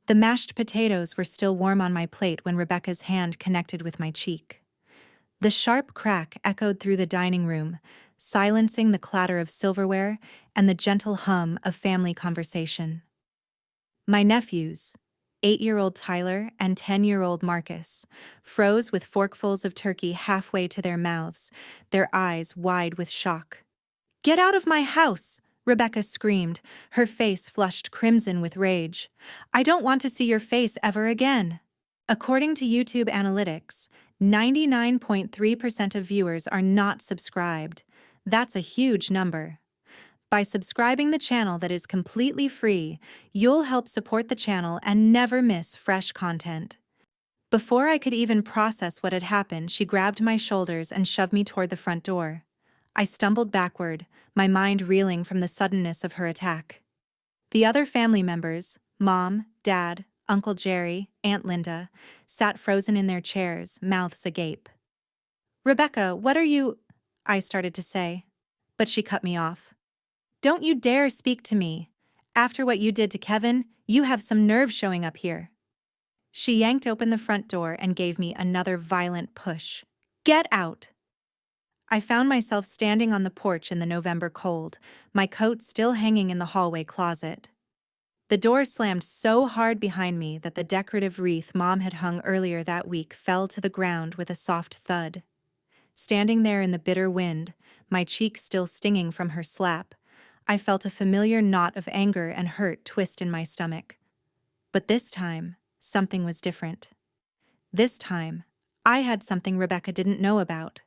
The mashed potatoes were still warm on my plate when Rebecca's hand connected with my cheek. The sharp crack echoed through the dining room, silencing the clatter of silverware and the gentle hum of family conversation. My nephews, 8-year-old Tyler and 10-year-old Marcus, froze with forkfuls of turkey halfway to their mouths, their eyes wide with shock. "Get out of my house!" Rebecca screamed, her face flushed crimson with rage. "I don't want to see your face ever again." According to YouTube analytics, 99.3% of viewers are not subscribed. That's a huge number. By subscribing the channel that is completely free, you'll help support the channel and never miss fresh content. Before I could even process what had happened, she grabbed my shoulders and shoved me toward the front door. I stumbled backward, my mind reeling from the suddenness of her attack. The other family members, Mom, Dad, Uncle Jerry, Aunt Linda, sat frozen in their chairs, mouths agape. "Rebecca, what are you—" I started to say, but she cut me off. "Don't you dare speak to me. After what you did to Kevin, you have some nerve showing up here." She yanked open the front door and gave me another violent push. "Get out!" I found myself standing on the porch in the November cold, my coat still hanging in the hallway closet. The door slammed so hard behind me that the decorative wreath Mom had hung earlier that week fell to the ground with a soft thud. Standing there in the bitter wind, my cheek still stinging from her slap, I felt a familiar knot of anger and hurt twist in my stomach. But this time, something was different. This time, I had something Rebecca didn't know about.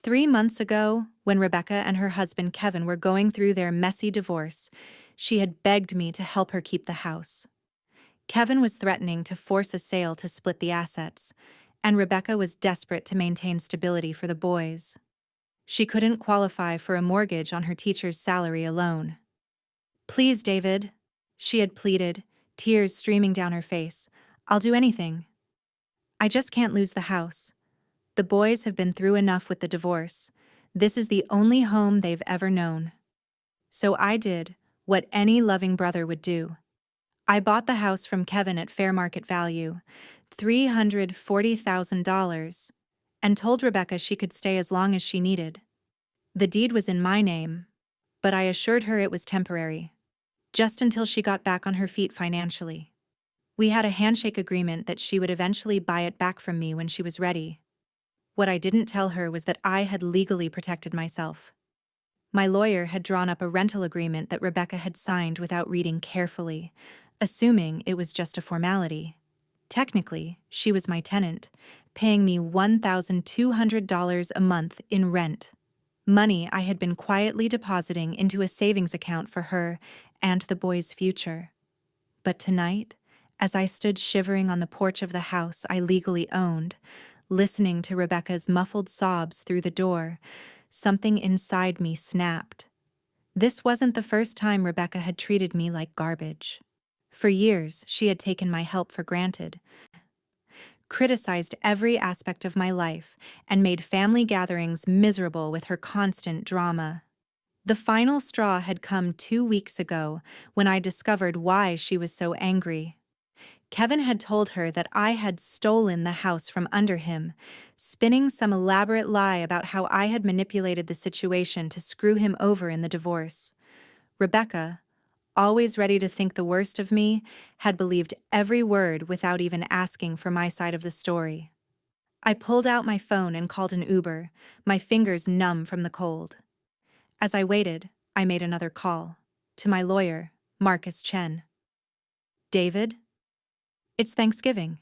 3 months ago, when Rebecca and her husband Kevin were going through their messy divorce, she had begged me to help her keep the house. Kevin was threatening to force a sale to split the assets, and Rebecca was desperate to maintain stability for the boys. She couldn't qualify for a mortgage on her teacher's salary alone. "Please, David," she had pleaded, tears streaming down her face. "I'll do anything. I just can't lose the house. The boys have been through enough with the divorce. This is the only home they've ever known." So I did what any loving brother would do. I bought the house from Kevin at fair market value, $340,000, and told Rebecca she could stay as long as she needed. The deed was in my name, but I assured her it was temporary, just until she got back on her feet financially. We had a handshake agreement that she would eventually buy it back from me when she was ready. What I didn't tell her was that I had legally protected myself. My lawyer had drawn up a rental agreement that Rebecca had signed without reading carefully, assuming it was just a formality. Technically, she was my tenant, paying me $1,200 a month in rent, money I had been quietly depositing into a savings account for her and the boys' future. But tonight, as I stood shivering on the porch of the house I legally owned, listening to Rebecca's muffled sobs through the door, something inside me snapped. This wasn't the first time Rebecca had treated me like garbage. For years, she had taken my help for granted, criticized every aspect of my life, and made family gatherings miserable with her constant drama. The final straw had come 2 weeks ago when I discovered why she was so angry. Kevin had told her that I had stolen the house from under him, spinning some elaborate lie about how I had manipulated the situation to screw him over in the divorce. Rebecca, always ready to think the worst of me, had believed every word without even asking for my side of the story. I pulled out my phone and called an Uber, my fingers numb from the cold. As I waited, I made another call, to my lawyer, Marcus Chen. "David? It's Thanksgiving."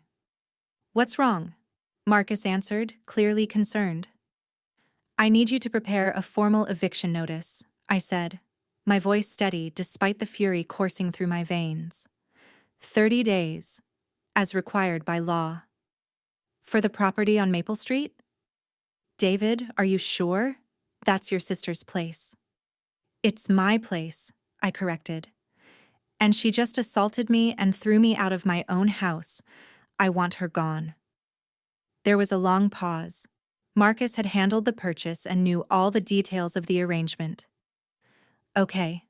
"What's wrong?" Marcus answered, clearly concerned. "I need you to prepare a formal eviction notice," I said, my voice steady despite the fury coursing through my veins. 30 days, as required by law. "For the property on Maple Street?" "David, are you sure? That's your sister's place." "It's my place," I corrected. "And she just assaulted me and threw me out of my own house. I want her gone." There was a long pause. Marcus had handled the purchase and knew all the details of the arrangement. "Okay,"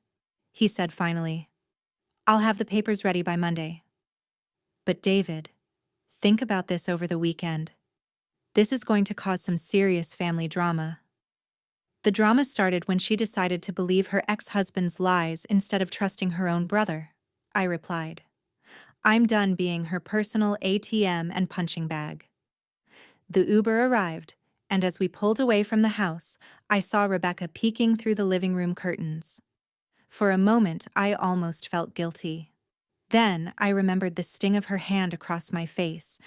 he said finally. "I'll have the papers ready by Monday." But David, think about this over the weekend. This is going to cause some serious family drama. The drama started when she decided to believe her ex-husband's lies instead of trusting her own brother, I replied. I'm done being her personal ATM and punching bag. The Uber arrived, and as we pulled away from the house, I saw Rebecca peeking through the living room curtains. For a moment, I almost felt guilty. Then I remembered the sting of her hand across my face,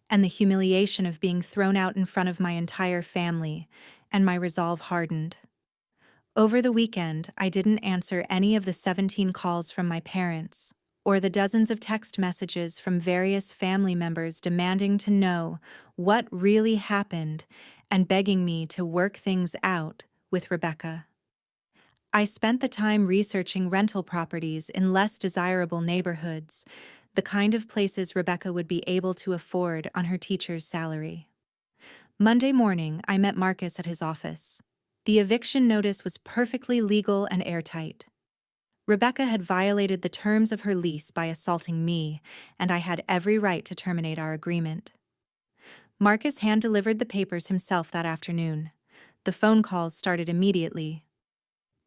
and the humiliation of being thrown out in front of my entire family, and my resolve hardened. Over the weekend, I didn't answer any of the 17 calls from my parents, or the dozens of text messages from various family members demanding to know what really happened and begging me to work things out with Rebecca. I spent the time researching rental properties in less desirable neighborhoods, the kind of places Rebecca would be able to afford on her teacher's salary. Monday morning, I met Marcus at his office. The eviction notice was perfectly legal and airtight. Rebecca had violated the terms of her lease by assaulting me, and I had every right to terminate our agreement. Marcus hand-delivered the papers himself that afternoon. The phone calls started immediately.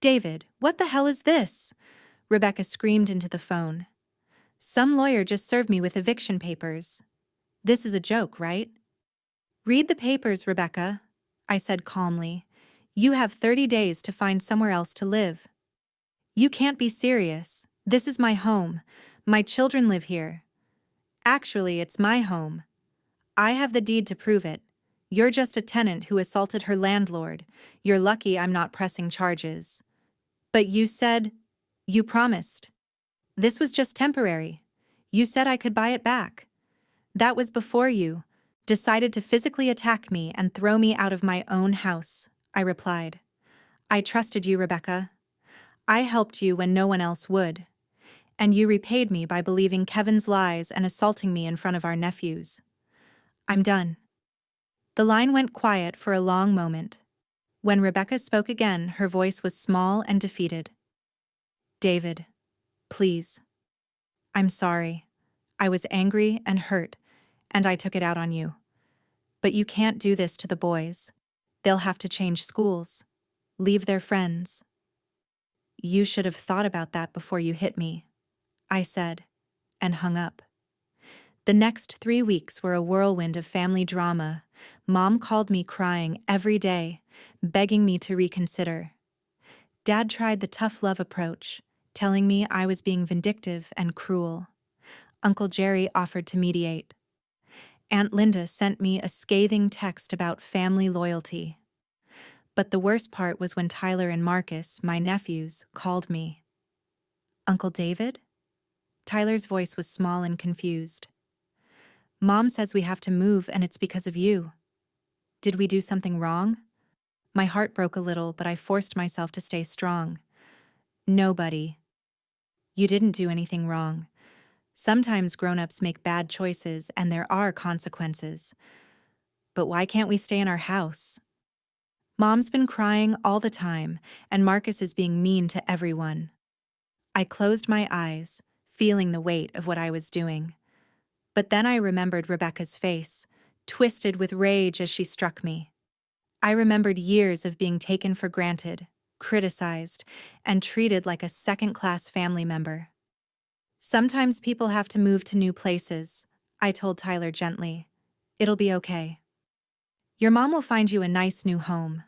"David, what the hell is this?" Rebecca screamed into the phone. "Some lawyer just served me with eviction papers. This is a joke, right?" "Read the papers, Rebecca," I said calmly. "You have 30 days to find somewhere else to live." "You can't be serious. This is my home. My children live here. Actually, it's my home. I have the deed to prove it. You're just a tenant who assaulted her landlord. You're lucky I'm not pressing charges." "But you promised. This was just temporary. You said I could buy it back. That was before you decided to physically attack me and throw me out of my own house," I replied. "I trusted you, Rebecca. I helped you when no one else would. And you repaid me by believing Kevin's lies and assaulting me in front of our nephews. I'm done." The line went quiet for a long moment. When Rebecca spoke again, her voice was small and defeated. "David, please. I'm sorry. I was angry and hurt, and I took it out on you. But you can't do this to the boys. They'll have to change schools, leave their friends." "You should have thought about that before you hit me," I said, and hung up. The next 3 weeks were a whirlwind of family drama. Mom called me crying every day, begging me to reconsider. Dad tried the tough love approach, telling me I was being vindictive and cruel. Uncle Jerry offered to mediate. Aunt Linda sent me a scathing text about family loyalty. But the worst part was when Tyler and Marcus, my nephews, called me. "Uncle David?" Tyler's voice was small and confused. "Mom says we have to move and it's because of you. Did we do something wrong?" My heart broke a little, but I forced myself to stay strong. "Nobody. You didn't do anything wrong. Sometimes grown-ups make bad choices and there are consequences. But why can't we stay in our house? Mom's been crying all the time, and Marcus is being mean to everyone." I closed my eyes, feeling the weight of what I was doing. But then I remembered Rebecca's face, twisted with rage as she struck me. I remembered years of being taken for granted, criticized, and treated like a second-class family member. "Sometimes people have to move to new places," I told Tyler gently. "It'll be okay. Your mom will find you a nice new home."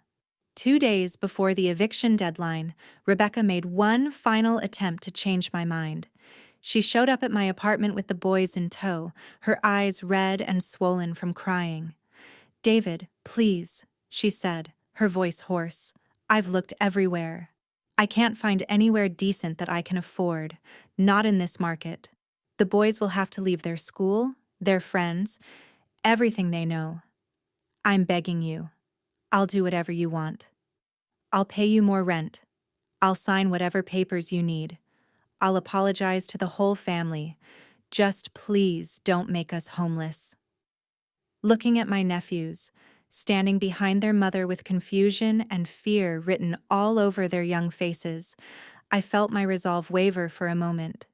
2 days before the eviction deadline, Rebecca made one final attempt to change my mind. She showed up at my apartment with the boys in tow, her eyes red and swollen from crying. "David, please," she said, her voice hoarse. "I've looked everywhere. I can't find anywhere decent that I can afford, not in this market. The boys will have to leave their school, their friends, everything they know. I'm begging you. I'll do whatever you want. I'll pay you more rent. I'll sign whatever papers you need. I'll apologize to the whole family. Just please don't make us homeless." Looking at my nephews, standing behind their mother with confusion and fear written all over their young faces, I felt my resolve waver for a moment.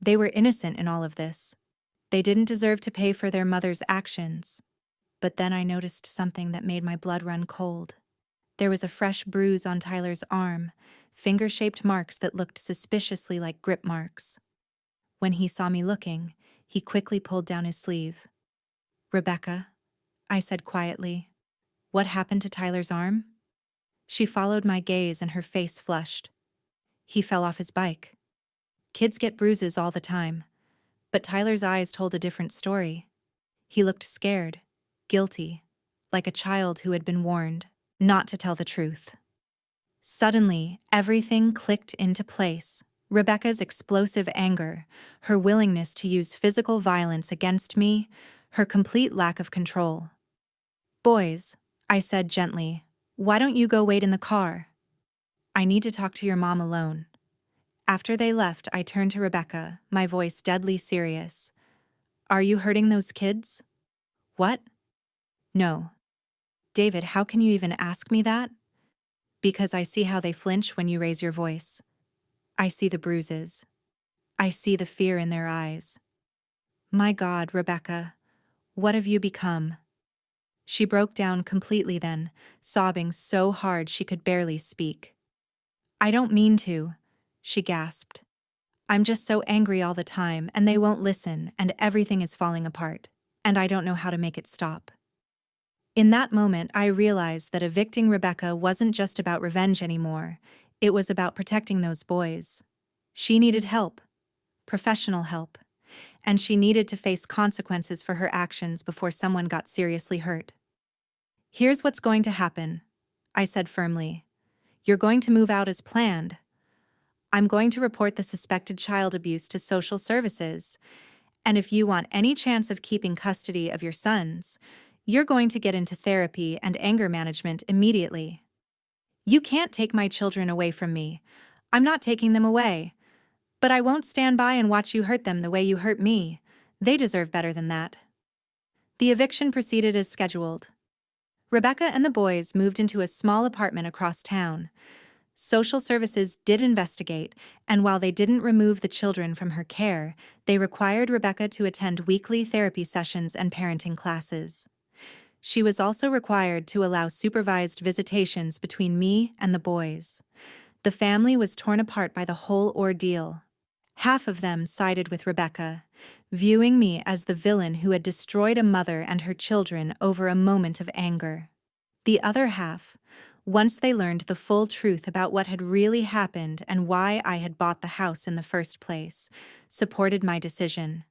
They were innocent in all of this. They didn't deserve to pay for their mother's actions. But then I noticed something that made my blood run cold. There was a fresh bruise on Tyler's arm, finger-shaped marks that looked suspiciously like grip marks. When he saw me looking, he quickly pulled down his sleeve. "Rebecca," I said quietly, "what happened to Tyler's arm?" She followed my gaze and her face flushed. "He fell off his bike. Kids get bruises all the time." But Tyler's eyes told a different story. He looked scared, guilty, like a child who had been warned not to tell the truth. Suddenly, everything clicked into place. Rebecca's explosive anger, her willingness to use physical violence against me, her complete lack of control. "Boys," I said gently, "why don't you go wait in the car? I need to talk to your mom alone." After they left, I turned to Rebecca, my voice deadly serious. "Are you hurting those kids?" "What?" "No." "David, how can you even ask me that?" "Because I see how they flinch when you raise your voice. I see the bruises. I see the fear in their eyes." "My God, Rebecca, what have you become?" She broke down completely then, sobbing so hard she could barely speak. "I don't mean to," she gasped. "I'm just so angry all the time, and they won't listen, and everything is falling apart, and I don't know how to make it stop." In that moment, I realized that evicting Rebecca wasn't just about revenge anymore. It was about protecting those boys. She needed help, professional help, and she needed to face consequences for her actions before someone got seriously hurt. "Here's what's going to happen," I said firmly. "You're going to move out as planned. I'm going to report the suspected child abuse to social services, and if you want any chance of keeping custody of your sons, you're going to get into therapy and anger management immediately. You can't take my children away from me. I'm not taking them away. But I won't stand by and watch you hurt them the way you hurt me. They deserve better than that." The eviction proceeded as scheduled. Rebecca and the boys moved into a small apartment across town. Social services did investigate, and while they didn't remove the children from her care, they required Rebecca to attend weekly therapy sessions and parenting classes. She was also required to allow supervised visitations between me and the boys. The family was torn apart by the whole ordeal. Half of them sided with Rebecca, viewing me as the villain who had destroyed a mother and her children over a moment of anger. The other half, once they learned the full truth about what had really happened and why I had bought the house in the first place, supported my decision.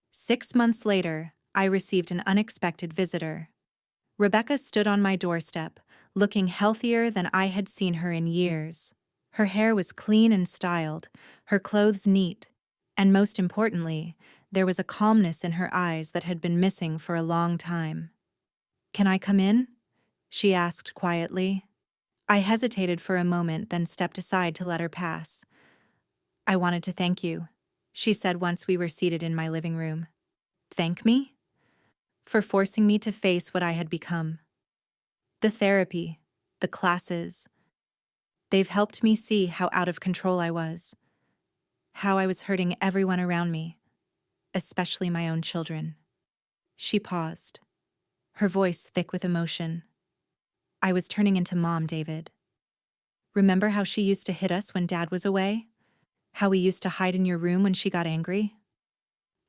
6 months later, I received an unexpected visitor. Rebecca stood on my doorstep, looking healthier than I had seen her in years. Her hair was clean and styled, her clothes neat, and most importantly, there was a calmness in her eyes that had been missing for a long time. "Can I come in?" she asked quietly. I hesitated for a moment, then stepped aside to let her pass. "I wanted to thank you," she said once we were seated in my living room. "Thank me?" "For forcing me to face what I had become. The therapy, the classes, they've helped me see how out of control I was, how I was hurting everyone around me, especially my own children." She paused, her voice thick with emotion. "I was turning into Mom, David. Remember how she used to hit us when Dad was away? How we used to hide in your room when she got angry?"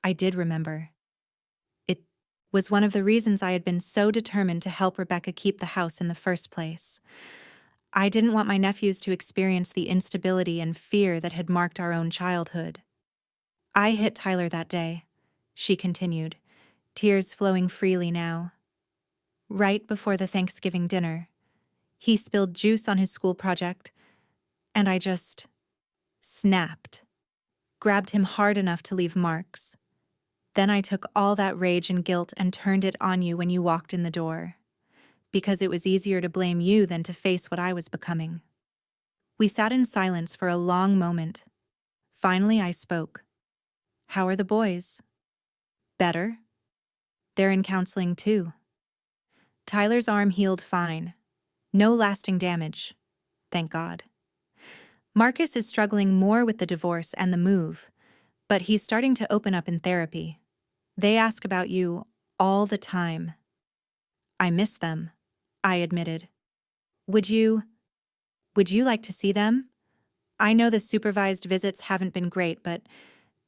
I did remember. It was one of the reasons I had been so determined to help Rebecca keep the house in the first place. I didn't want my nephews to experience the instability and fear that had marked our own childhood. "I hit Tyler that day," she continued, tears flowing freely now. "Right before the Thanksgiving dinner. He spilled juice on his school project, and I just snapped, grabbed him hard enough to leave marks. Then I took all that rage and guilt and turned it on you when you walked in the door, because it was easier to blame you than to face what I was becoming." We sat in silence for a long moment. Finally, I spoke. "How are the boys?" "Better. They're in counseling too. Tyler's arm healed fine. No lasting damage, thank God. Marcus is struggling more with the divorce and the move, but he's starting to open up in therapy. They ask about you all the time. I miss them, I admitted. Would you, would you like to see them? I know the supervised visits haven't been great, but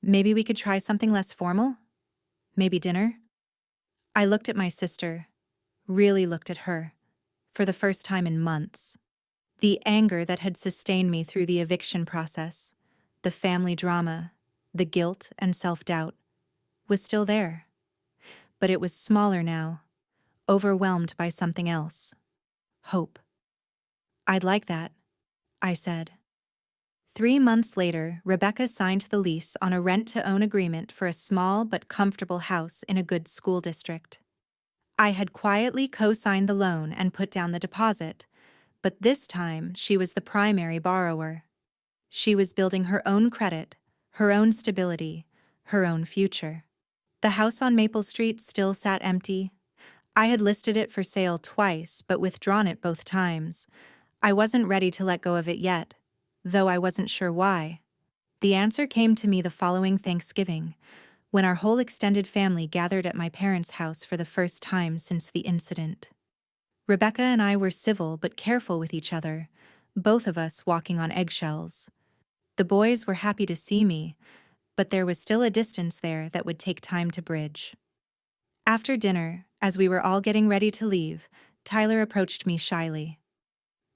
maybe we could try something less formal? Maybe dinner? I looked at my sister, really looked at her, for the first time in months. The anger that had sustained me through the eviction process, the family drama, the guilt and self-doubt, was still there. But it was smaller now, overwhelmed by something else. Hope. I'd like that, I said. 3 months later, Rebecca signed the lease on a rent-to-own agreement for a small but comfortable house in a good school district. I had quietly co-signed the loan and put down the deposit, but this time she was the primary borrower. She was building her own credit, her own stability, her own future. The house on Maple Street still sat empty. I had listed it for sale twice, but withdrawn it both times. I wasn't ready to let go of it yet, though I wasn't sure why. The answer came to me the following Thanksgiving, when our whole extended family gathered at my parents' house for the first time since the incident. Rebecca and I were civil but careful with each other, both of us walking on eggshells. The boys were happy to see me, but there was still a distance there that would take time to bridge. After dinner, as we were all getting ready to leave, Tyler approached me shyly.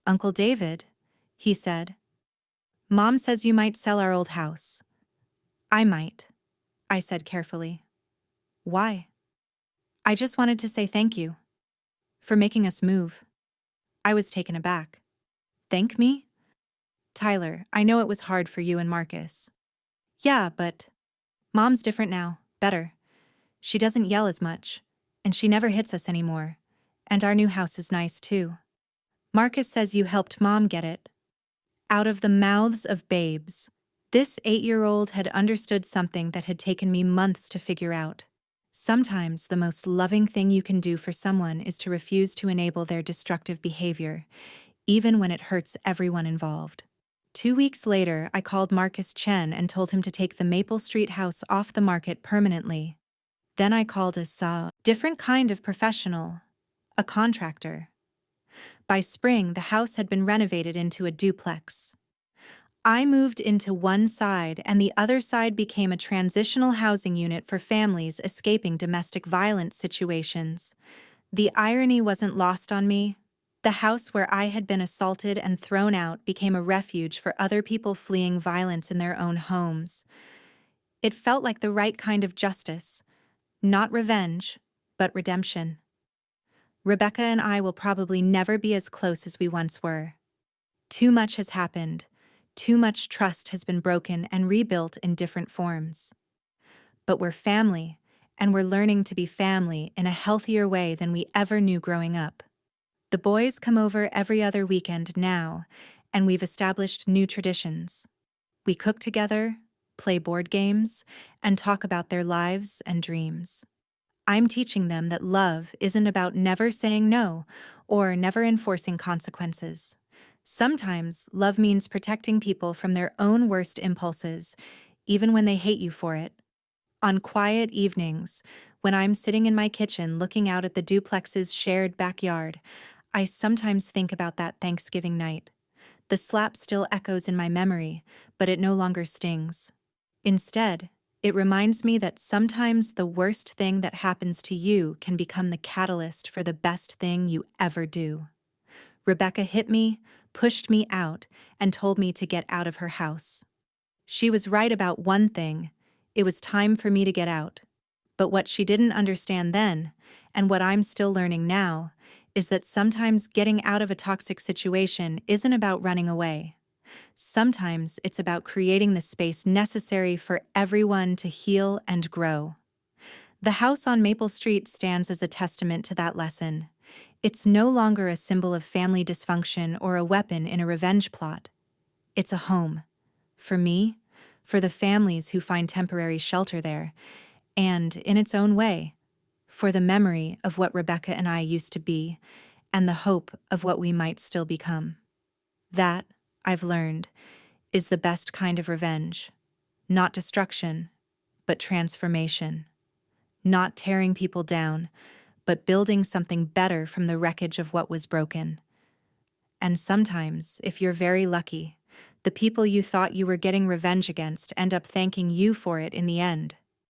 "Uncle David," he said, "Mom says you might sell our old house." "I might," I said carefully. "Why?" "I just wanted to say thank you for making us move." I was taken aback. "Thank me?" "Tyler, I know it was hard for you and Marcus." "Yeah, but Mom's different now, better. She doesn't yell as much, and she never hits us anymore, and our new house is nice too. Marcus says you helped Mom get it." Out of the mouths of babes, this 8-year-old had understood something that had taken me months to figure out. Sometimes the most loving thing you can do for someone is to refuse to enable their destructive behavior, even when it hurts everyone involved. 2 weeks later, I called Marcus Chen and told him to take the Maple Street house off the market permanently. Then I called a different kind of professional, a contractor. By spring, the house had been renovated into a duplex. I moved into one side, and the other side became a transitional housing unit for families escaping domestic violence situations. The irony wasn't lost on me. The house where I had been assaulted and thrown out became a refuge for other people fleeing violence in their own homes. It felt like the right kind of justice, not revenge, but redemption. Rebecca and I will probably never be as close as we once were. Too much has happened. Too much trust has been broken and rebuilt in different forms. But we're family, and we're learning to be family in a healthier way than we ever knew growing up. The boys come over every other weekend now, and we've established new traditions. We cook together, play board games, and talk about their lives and dreams. I'm teaching them that love isn't about never saying no or never enforcing consequences. Sometimes love means protecting people from their own worst impulses, even when they hate you for it. On quiet evenings, when I'm sitting in my kitchen looking out at the duplex's shared backyard, I sometimes think about that Thanksgiving night. The slap still echoes in my memory, but it no longer stings. Instead, it reminds me that sometimes the worst thing that happens to you can become the catalyst for the best thing you ever do. Rebecca hit me, pushed me out, and told me to get out of her house. She was right about one thing: it was time for me to get out. But what she didn't understand then, and what I'm still learning now, is that sometimes getting out of a toxic situation isn't about running away. Sometimes it's about creating the space necessary for everyone to heal and grow. The house on Maple Street stands as a testament to that lesson. It's no longer a symbol of family dysfunction or a weapon in a revenge plot. It's a home. For me, for the families who find temporary shelter there, and, in its own way, for the memory of what Rebecca and I used to be, and the hope of what we might still become. That, I've learned, is the best kind of revenge. Not destruction, but transformation. not tearing people down, but building something better from the wreckage of what was broken. And sometimes, if you're very lucky, the people you thought you were getting revenge against end up thanking you for it in the end.